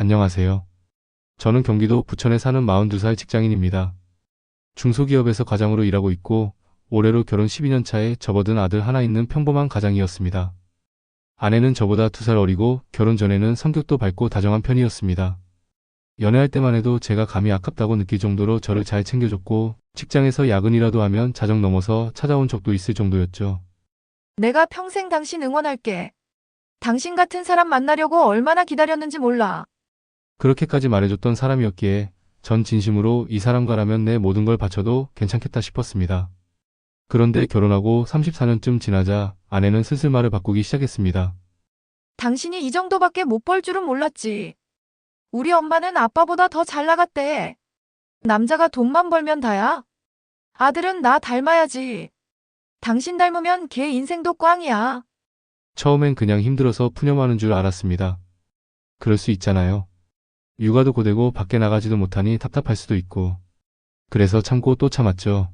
안녕하세요. 저는 경기도 부천에 사는 42살 직장인입니다. 중소기업에서 과장으로 일하고 있고 올해로 결혼 12년 차에 접어든 아들 하나 있는 평범한 가장이었습니다. 아내는 저보다 2살 어리고 결혼 전에는 성격도 밝고 다정한 편이었습니다. 연애할 때만 해도 제가 감히 아깝다고 느낄 정도로 저를 잘 챙겨줬고 직장에서 야근이라도 하면 자정 넘어서 찾아온 적도 있을 정도였죠. 내가 평생 당신 응원할게. 당신 같은 사람 만나려고 얼마나 기다렸는지 몰라. 그렇게까지 말해줬던 사람이었기에 전 진심으로 이 사람과라면 내 모든 걸 바쳐도 괜찮겠다 싶었습니다. 그런데 결혼하고 34년쯤 지나자 아내는 슬슬 말을 바꾸기 시작했습니다. 당신이 이 정도밖에 못 벌 줄은 몰랐지. 우리 엄마는 아빠보다 더 잘 나갔대. 남자가 돈만 벌면 다야. 아들은 나 닮아야지. 당신 닮으면 걔 인생도 꽝이야. 처음엔 그냥 힘들어서 푸념하는 줄 알았습니다. 그럴 수 있잖아요. 육아도 고되고 밖에 나가지도 못하니 답답할 수도 있고. 그래서 참고 또 참았죠.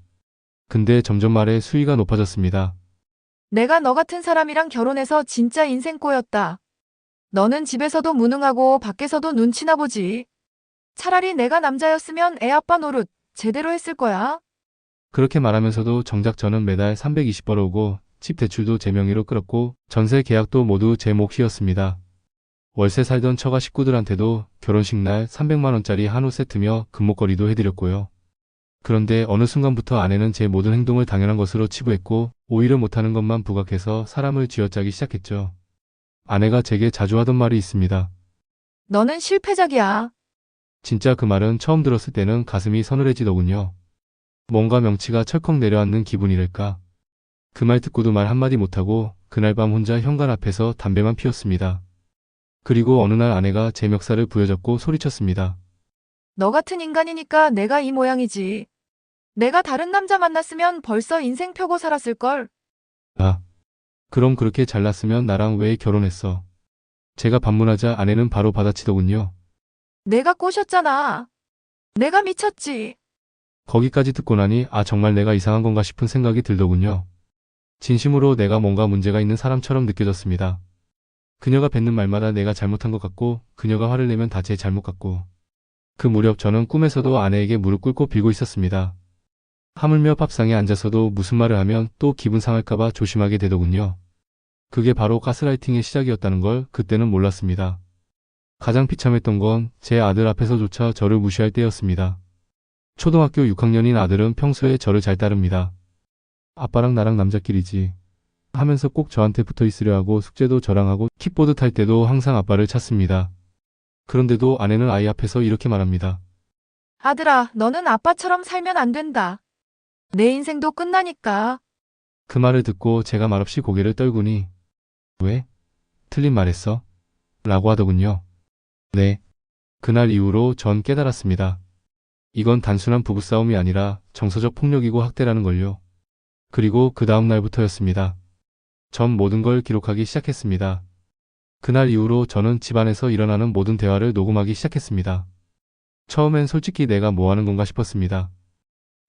근데 점점 말에 수위가 높아졌습니다. 내가 너 같은 사람이랑 결혼해서 진짜 인생 꼬였다. 너는 집에서도 무능하고 밖에서도 눈치나 보지. 차라리 내가 남자였으면 애 아빠 노릇 제대로 했을 거야. 그렇게 말하면서도 정작 저는 매달 320 벌어오고 집 대출도 제 명의로 끌었고 전세 계약도 모두 제 몫이었습니다. 월세 살던 처가 식구들한테도 결혼식 날 300만 원짜리 한우 세트며 금목걸이도 해드렸고요. 그런데 어느 순간부터 아내는 제 모든 행동을 당연한 것으로 치부했고 오히려 못하는 것만 부각해서 사람을 쥐어짜기 시작했죠. 아내가 제게 자주 하던 말이 있습니다. 너는 실패작이야. 진짜 그 말은 처음 들었을 때는 가슴이 서늘해지더군요. 뭔가 명치가 철컥 내려앉는 기분이랄까. 그 말 듣고도 말 한마디 못하고 그날 밤 혼자 현관 앞에서 담배만 피웠습니다. 그리고 어느 날 아내가 제 멱살을 부여잡고 소리쳤습니다. 너 같은 인간이니까 내가 이 모양이지. 내가 다른 남자 만났으면 벌써 인생 펴고 살았을걸. 아, 그럼 그렇게 잘났으면 나랑 왜 결혼했어? 제가 반문하자 아내는 바로 받아치더군요. 내가 꼬셨잖아. 내가 미쳤지. 거기까지 듣고 나니 정말 내가 이상한 건가 싶은 생각이 들더군요. 진심으로 내가 뭔가 문제가 있는 사람처럼 느껴졌습니다. 그녀가 뱉는 말마다 내가 잘못한 것 같고 그녀가 화를 내면 다 제 잘못 같고 그 무렵 저는 꿈에서도 아내에게 무릎 꿇고 빌고 있었습니다. 하물며 밥상에 앉아서도 무슨 말을 하면 또 기분 상할까봐 조심하게 되더군요. 그게 바로 가스라이팅의 시작이었다는 걸 그때는 몰랐습니다. 가장 비참했던 건 제 아들 앞에서조차 저를 무시할 때였습니다. 초등학교 6학년인 아들은 평소에 저를 잘 따릅니다. 아빠랑 나랑 남자끼리지 하면서 꼭 저한테 붙어 있으려 하고 숙제도 저랑 하고 킥보드 탈 때도 항상 아빠를 찾습니다. 그런데도 아내는 아이 앞에서 이렇게 말합니다. 아들아, 너는 아빠처럼 살면 안 된다. 내 인생도 끝나니까. 그 말을 듣고 제가 말없이 고개를 떨구니 왜? 틀린 말했어? 라고 하더군요. 네. 그날 이후로 전 깨달았습니다. 이건 단순한 부부싸움이 아니라 정서적 폭력이고 학대라는 걸요. 그리고 그 다음 날부터였습니다. 전 모든 걸 기록하기 시작했습니다. 그날 이후로 저는 집안에서 일어나는 모든 대화를 녹음하기 시작했습니다. 처음엔 솔직히 내가 뭐 하는 건가 싶었습니다.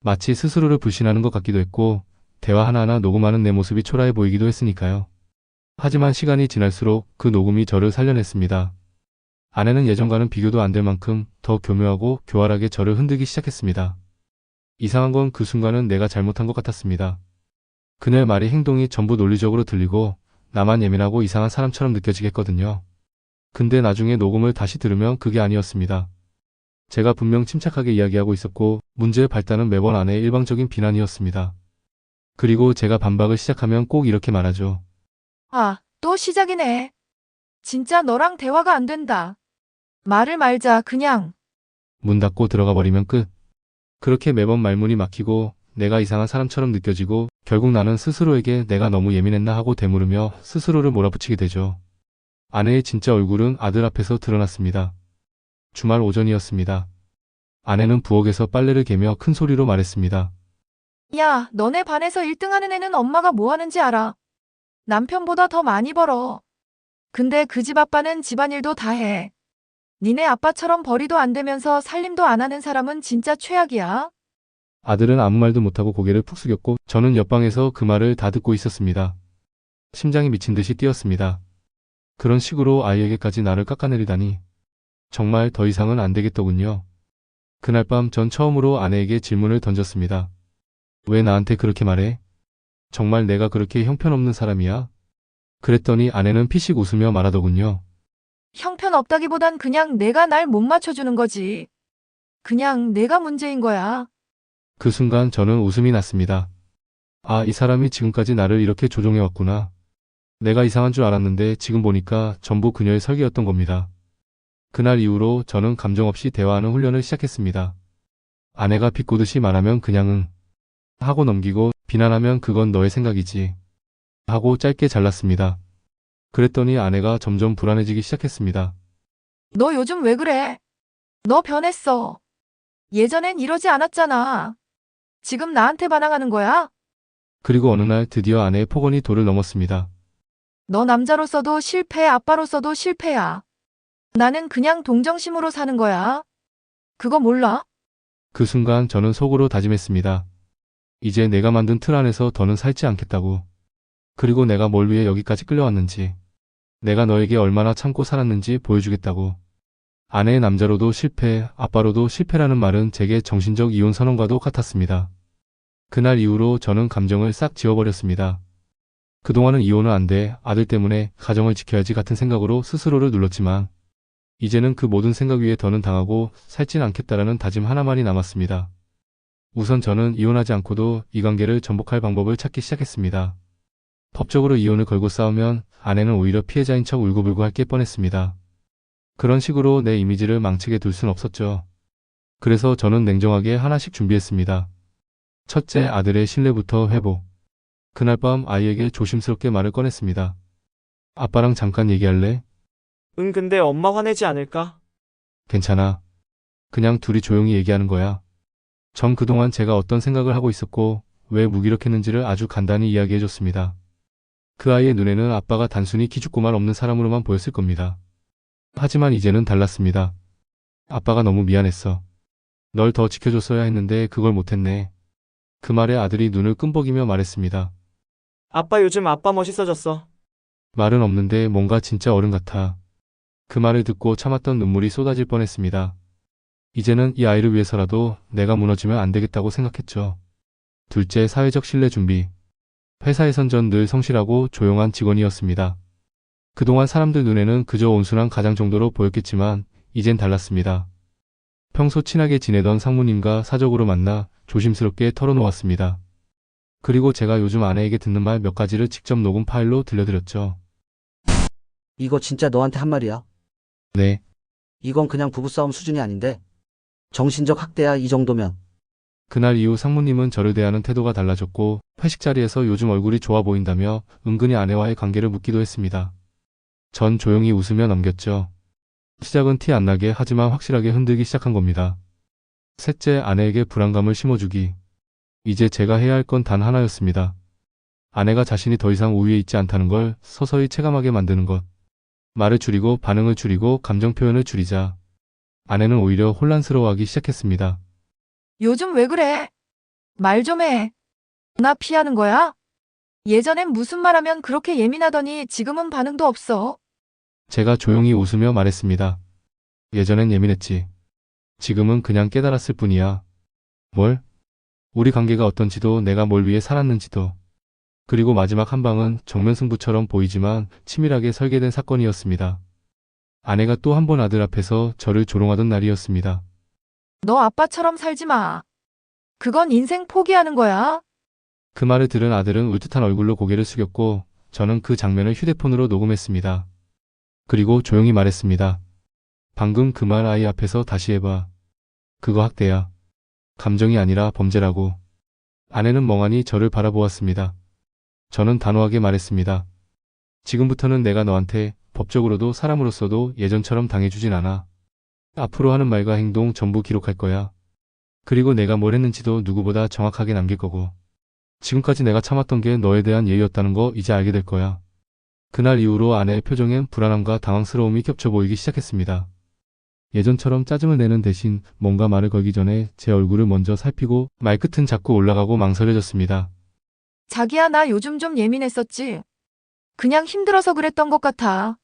마치 스스로를 불신하는 것 같기도 했고 대화 하나하나 녹음하는 내 모습이 초라해 보이기도 했으니까요. 하지만 시간이 지날수록 그 녹음이 저를 살려냈습니다. 아내는 예전과는 비교도 안 될 만큼 더 교묘하고 교활하게 저를 흔들기 시작했습니다. 이상한 건 그 순간은 내가 잘못한 것 같았습니다. 그녀의 말이 행동이 전부 논리적으로 들리고 나만 예민하고 이상한 사람처럼 느껴지겠거든요. 근데 나중에 녹음을 다시 들으면 그게 아니었습니다. 제가 분명 침착하게 이야기하고 있었고 문제의 발단은 매번 아내의 일방적인 비난이었습니다. 그리고 제가 반박을 시작하면 꼭 이렇게 말하죠. 아, 또 시작이네. 진짜 너랑 대화가 안 된다. 말을 말자, 그냥. 문 닫고 들어가 버리면 끝. 그렇게 매번 말문이 막히고 내가 이상한 사람처럼 느껴지고 결국 나는 스스로에게 내가 너무 예민했나 하고 되물으며 스스로를 몰아붙이게 되죠. 아내의 진짜 얼굴은 아들 앞에서 드러났습니다. 주말 오전이었습니다. 아내는 부엌에서 빨래를 개며 큰 소리로 말했습니다. 야, 너네 반에서 1등하는 애는 엄마가 뭐 하는지 알아. 남편보다 더 많이 벌어. 근데 그 집 아빠는 집안일도 다 해. 니네 아빠처럼 벌이도 안 되면서 살림도 안 하는 사람은 진짜 최악이야. 아들은 아무 말도 못하고 고개를 푹 숙였고 저는 옆방에서 그 말을 다 듣고 있었습니다. 심장이 미친 듯이 뛰었습니다. 그런 식으로 아이에게까지 나를 깎아내리다니. 정말 더 이상은 안 되겠더군요. 그날 밤 전 처음으로 아내에게 질문을 던졌습니다. 왜 나한테 그렇게 말해? 정말 내가 그렇게 형편없는 사람이야? 그랬더니 아내는 피식 웃으며 말하더군요. 형편없다기보단 그냥 내가 날 못 맞춰주는 거지. 그냥 내가 문제인 거야. 그 순간 저는 웃음이 났습니다. 아, 이 사람이 지금까지 나를 이렇게 조종해왔구나. 내가 이상한 줄 알았는데 지금 보니까 전부 그녀의 설계였던 겁니다. 그날 이후로 저는 감정 없이 대화하는 훈련을 시작했습니다. 아내가 비꼬듯이 말하면 그냥 응 하고 넘기고, 비난하면 그건 너의 생각이지 하고 짧게 잘랐습니다. 그랬더니 아내가 점점 불안해지기 시작했습니다. 너 요즘 왜 그래? 너 변했어. 예전엔 이러지 않았잖아. 지금 나한테 반항하는 거야? 그리고 어느 날 드디어 아내의 폭언이 도를 넘었습니다. 너 남자로서도 실패, 아빠로서도 실패야. 나는 그냥 동정심으로 사는 거야. 그거 몰라? 그 순간 저는 속으로 다짐했습니다. 이제 내가 만든 틀 안에서 더는 살지 않겠다고. 그리고 내가 뭘 위해 여기까지 끌려왔는지, 내가 너에게 얼마나 참고 살았는지 보여주겠다고. 아내의 남자로도 실패, 아빠로도 실패라는 말은 제게 정신적 이혼 선언과도 같았습니다. 그날 이후로 저는 감정을 싹 지워버렸습니다. 그동안은 이혼은 안 돼, 아들 때문에 가정을 지켜야지 같은 생각으로 스스로를 눌렀지만, 이제는 그 모든 생각 위에 더는 당하고 살진 않겠다라는 다짐 하나만이 남았습니다. 우선 저는 이혼하지 않고도 이 관계를 전복할 방법을 찾기 시작했습니다. 법적으로 이혼을 걸고 싸우면 아내는 오히려 피해자인 척 울고불고 할 게 뻔했습니다. 그런 식으로 내 이미지를 망치게 둘 순 없었죠. 그래서 저는 냉정하게 하나씩 준비했습니다. 첫째, 아들의 신뢰부터 회복. 그날 밤 아이에게 조심스럽게 말을 꺼냈습니다. 아빠랑 잠깐 얘기할래? 응, 근데 엄마 화내지 않을까? 괜찮아. 그냥 둘이 조용히 얘기하는 거야. 전 그동안 제가 어떤 생각을 하고 있었고 왜 무기력했는지를 아주 간단히 이야기해줬습니다. 그 아이의 눈에는 아빠가 단순히 기죽고만 없는 사람으로만 보였을 겁니다. 하지만 이제는 달랐습니다. 아빠가 너무 미안했어. 널 더 지켜줬어야 했는데 그걸 못했네. 그 말에 아들이 눈을 끔벅이며 말했습니다. 아빠 요즘 아빠 멋있어졌어. 말은 없는데 뭔가 진짜 어른 같아. 그 말을 듣고 참았던 눈물이 쏟아질 뻔했습니다. 이제는 이 아이를 위해서라도 내가 무너지면 안 되겠다고 생각했죠. 둘째, 사회적 신뢰 준비. 회사에선 전 늘 성실하고 조용한 직원이었습니다. 그동안 사람들 눈에는 그저 온순한 가장 정도로 보였겠지만 이젠 달랐습니다. 평소 친하게 지내던 상무님과 사적으로 만나 조심스럽게 털어놓았습니다. 그리고 제가 요즘 아내에게 듣는 말 몇 가지를 직접 녹음 파일로 들려드렸죠. 이거 진짜 너한테 한 말이야. 네, 이건 그냥 부부싸움 수준이 아닌데. 정신적 학대야, 이 정도면. 그날 이후 상무님은 저를 대하는 태도가 달라졌고 회식 자리에서 요즘 얼굴이 좋아 보인다며 은근히 아내와의 관계를 묻기도 했습니다. 전 조용히 웃으며 넘겼죠. 시작은 티 안 나게 하지만 확실하게 흔들기 시작한 겁니다. 셋째, 아내에게 불안감을 심어주기. 이제 제가 해야 할 건 단 하나였습니다. 아내가 자신이 더 이상 우위에 있지 않다는 걸 서서히 체감하게 만드는 것. 말을 줄이고 반응을 줄이고 감정 표현을 줄이자 아내는 오히려 혼란스러워하기 시작했습니다. 요즘 왜 그래? 말 좀 해. 나 피하는 거야? 예전엔 무슨 말하면 그렇게 예민하더니 지금은 반응도 없어. 제가 조용히 웃으며 말했습니다. 예전엔 예민했지. 지금은 그냥 깨달았을 뿐이야. 뭘? 우리 관계가 어떤지도 내가 뭘 위해 살았는지도. 그리고 마지막 한 방은 정면승부처럼 보이지만 치밀하게 설계된 사건이었습니다. 아내가 또 한 번 아들 앞에서 저를 조롱하던 날이었습니다. 너 아빠처럼 살지 마. 그건 인생 포기하는 거야. 그 말을 들은 아들은 울듯한 얼굴로 고개를 숙였고 저는 그 장면을 휴대폰으로 녹음했습니다. 그리고 조용히 말했습니다. 방금 그 말 아이 앞에서 다시 해봐. 그거 학대야. 감정이 아니라 범죄라고. 아내는 멍하니 저를 바라보았습니다. 저는 단호하게 말했습니다. 지금부터는 내가 너한테 법적으로도 사람으로서도 예전처럼 당해주진 않아. 앞으로 하는 말과 행동 전부 기록할 거야. 그리고 내가 뭘 했는지도 누구보다 정확하게 남길 거고. 지금까지 내가 참았던 게 너에 대한 예의였다는 거 이제 알게 될 거야. 그날 이후로 아내의 표정엔 불안함과 당황스러움이 겹쳐 보이기 시작했습니다. 예전처럼 짜증을 내는 대신 뭔가 말을 걸기 전에 제 얼굴을 먼저 살피고 말끝은 자꾸 올라가고 망설여졌습니다. 자기야, 나 요즘 좀 예민했었지. 그냥 힘들어서 그랬던 것 같아.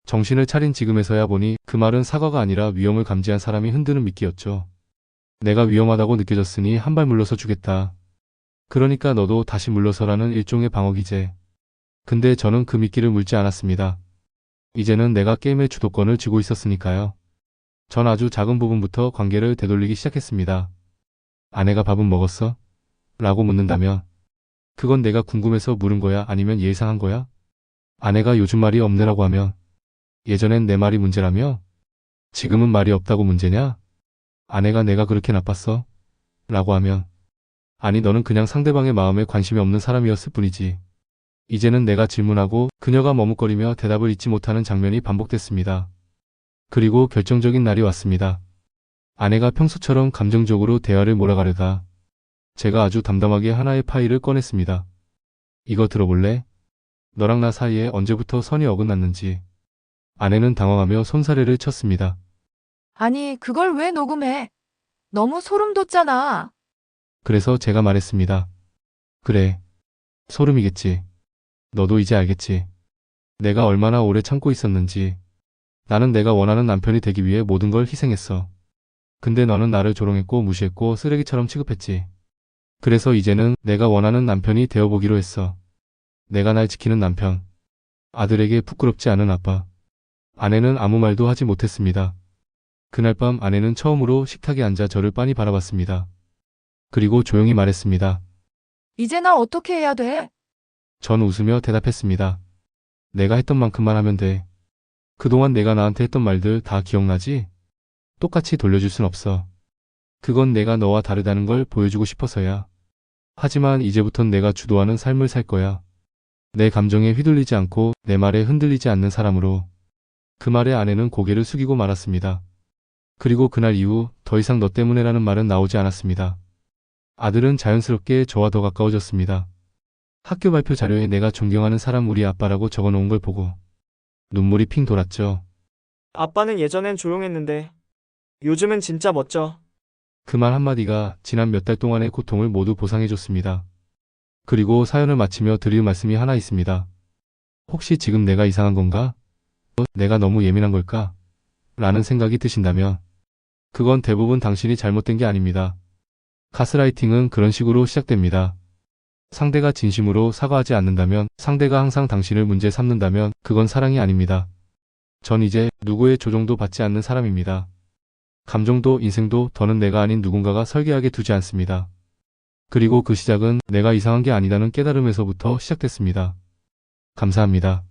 정신을 차린 지금에서야 보니 그 말은 사과가 아니라 위험을 감지한 사람이 흔드는 미끼였죠. 내가 위험하다고 느껴졌으니 한 발 물러서 주겠다. 그러니까 너도 다시 물러서라는 일종의 방어기제. 근데 저는 그 미끼를 물지 않았습니다. 이제는 내가 게임의 주도권을 쥐고 있었으니까요. 전 아주 작은 부분부터 관계를 되돌리기 시작했습니다. 아내가 밥은 먹었어? 라고 묻는다면 그건 내가 궁금해서 물은 거야? 아니면 예상한 거야? 아내가 요즘 말이 없네라고 하면 예전엔 내 말이 문제라며? 지금은 말이 없다고 문제냐? 아내가 내가 그렇게 나빴어? 라고 하면 아니 너는 그냥 상대방의 마음에 관심이 없는 사람이었을 뿐이지. 이제는 내가 질문하고 그녀가 머뭇거리며 대답을 잊지 못하는 장면이 반복됐습니다. 그리고 결정적인 날이 왔습니다. 아내가 평소처럼 감정적으로 대화를 몰아가려다 제가 아주 담담하게 하나의 파일을 꺼냈습니다. 이거 들어볼래? 너랑 나 사이에 언제부터 선이 어긋났는지. 아내는 당황하며 손사래를 쳤습니다. 아니, 그걸 왜 녹음해? 너무 소름 돋잖아. 그래서 제가 말했습니다. 그래. 소름이겠지. 너도 이제 알겠지. 내가 얼마나 오래 참고 있었는지. 나는 내가 원하는 남편이 되기 위해 모든 걸 희생했어. 근데 너는 나를 조롱했고 무시했고 쓰레기처럼 취급했지. 그래서 이제는 내가 원하는 남편이 되어보기로 했어. 내가 날 지키는 남편. 아들에게 부끄럽지 않은 아빠. 아내는 아무 말도 하지 못했습니다. 그날 밤 아내는 처음으로 식탁에 앉아 저를 빤히 바라봤습니다. 그리고 조용히 말했습니다. 이제 나 어떻게 해야 돼? 전 웃으며 대답했습니다. 내가 했던 만큼만 하면 돼. 그동안 내가 나한테 했던 말들 다 기억나지? 똑같이 돌려줄 순 없어. 그건 내가 너와 다르다는 걸 보여주고 싶어서야. 하지만 이제부턴 내가 주도하는 삶을 살 거야. 내 감정에 휘둘리지 않고 내 말에 흔들리지 않는 사람으로. 그 말에 아내는 고개를 숙이고 말았습니다. 그리고 그날 이후 더 이상 너 때문에라는 말은 나오지 않았습니다. 아들은 자연스럽게 저와 더 가까워졌습니다. 학교 발표 자료에 내가 존경하는 사람 우리 아빠라고 적어놓은 걸 보고 눈물이 핑 돌았죠. 아빠는 예전엔 조용했는데 요즘은 진짜 멋져. 그 말 한마디가 지난 몇 달 동안의 고통을 모두 보상해줬습니다. 그리고 사연을 마치며 드릴 말씀이 하나 있습니다. 혹시 지금 내가 이상한 건가? 내가 너무 예민한 걸까? 라는 생각이 드신다면 그건 대부분 당신이 잘못된 게 아닙니다. 가스라이팅은 그런 식으로 시작됩니다. 상대가 진심으로 사과하지 않는다면, 상대가 항상 당신을 문제 삼는다면 그건 사랑이 아닙니다. 전 이제 누구의 조종도 받지 않는 사람입니다. 감정도 인생도 더는 내가 아닌 누군가가 설계하게 두지 않습니다. 그리고 그 시작은 내가 이상한 게 아니다는 깨달음에서부터 시작됐습니다. 감사합니다.